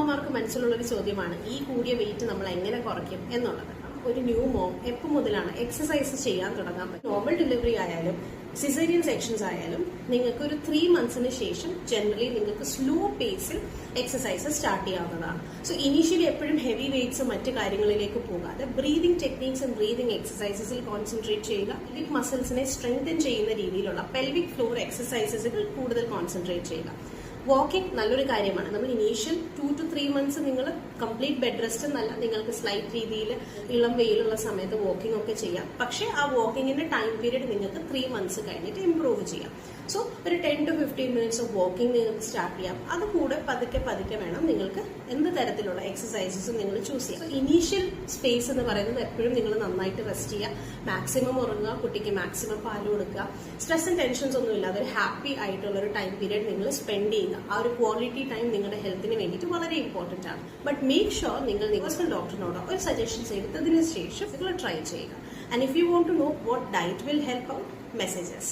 അമ്മമാർക്ക് മനസ്സിലുള്ളൊരു ചോദ്യമാണ് ഈ കൂടിയ വെയിറ്റ് നമ്മൾ എങ്ങനെ കുറയ്ക്കും എന്നുള്ളത്. ഒരു ന്യൂ മോം എപ്പോൾ മുതലാണ് എക്സസൈസ് ചെയ്യാൻ തുടങ്ങാൻ പറ്റും? നോർമൽ ഡെലിവറി ആയാലും സിസേറിയൻ സെക്ഷൻസ് ആയാലും നിങ്ങൾക്ക് ഒരു 3 monthsന് ശേഷം ജനറലി നിങ്ങൾക്ക് സ്ലോ പേസിൽ എക്സസൈസ് സ്റ്റാർട്ട് ചെയ്യാവുന്നതാണ്. സോ ഇനീഷ്യലി എപ്പോഴും ഹെവി വെയ്റ്റ്സ് മറ്റു കാര്യങ്ങളിലേക്ക് പോകാതെ ബ്രീതിങ് ടെക്നീക്സ് ആൻഡ് ബ്രീതിങ് എക്സസൈസസിൽ കോൺസെൻട്രേറ്റ് ചെയ്യുക. പെൽവിക് മസിൽസിനെ സ്ട്രെങ്തൻ ചെയ്യുന്ന രീതിയിലുള്ള പെൽവിക് ഫ്ലോർ എക്സസൈസസുകൾ കൂടുതൽ കോൺസെൻട്രേറ്റ് ചെയ്യുക. വാക്കിംഗ് നല്ലൊരു കാര്യമാണ്. നമ്മൾ ഇനീഷ്യൽ 2 to 3 months നിങ്ങൾ കംപ്ലീറ്റ് ബെഡ് റെസ്റ്റ് എന്നല്ല, നിങ്ങൾക്ക് സ്ലൈറ്റ് രീതിയിൽ ഇളം വെയിലുള്ള സമയത്ത് വാക്കിംഗ് ഒക്കെ ചെയ്യാം. പക്ഷേ ആ വാക്കിങ്ങിന്റെ ടൈം പീരീഡ് നിങ്ങൾക്ക് 3 months കഴിഞ്ഞിട്ട് ഇംപ്രൂവ് ചെയ്യാം. സോ ഒരു 10 to 15 minutes ഓഫ് വാക്കിംഗ് നിങ്ങൾക്ക് സ്റ്റാർട്ട് ചെയ്യാം. അത് കൂടെ പതുക്കെ പതുക്കെ വേണം നിങ്ങൾക്ക് എന്ത് തരത്തിലുള്ള എക്സസൈസസും നിങ്ങൾ ചൂസ് ചെയ്യാം. ഇനീഷ്യൽ സ്പേസ് എന്ന് പറയുന്നത് എപ്പോഴും നിങ്ങൾ നന്നായിട്ട് റെസ്റ്റ് ചെയ്യുക, മാക്സിമം ഉറങ്ങുക, കുട്ടിക്ക് മാക്സിമം പാൽ കൊടുക്കുക, സ്ട്രെസ് ആൻഡ് ടെൻഷൻസ് ഒന്നും ഇല്ലാതെ ഒരു ഹാപ്പി ആയിട്ടുള്ള ഒരു ടൈം പീരീഡ് നിങ്ങൾ സ്പെൻഡ് ചെയ്യുക. ആ ഒരു ക്വാളിറ്റി ടൈം നിങ്ങളുടെ ഹെൽത്തിന് വേണ്ടിയിട്ട് വളരെ ഇമ്പോർട്ടന്റ് ആണ്. ബട്ട് മേക്ക് ഷുവർ നിങ്ങൾ പേഴ്സണൽ ഡോക്ടറിനോട് ഒരു സജഷൻസ് എടുത്തതിന് ശേഷം നിങ്ങൾ ട്രൈ ചെയ്യുക. And if you want to know what diet will help out, messages.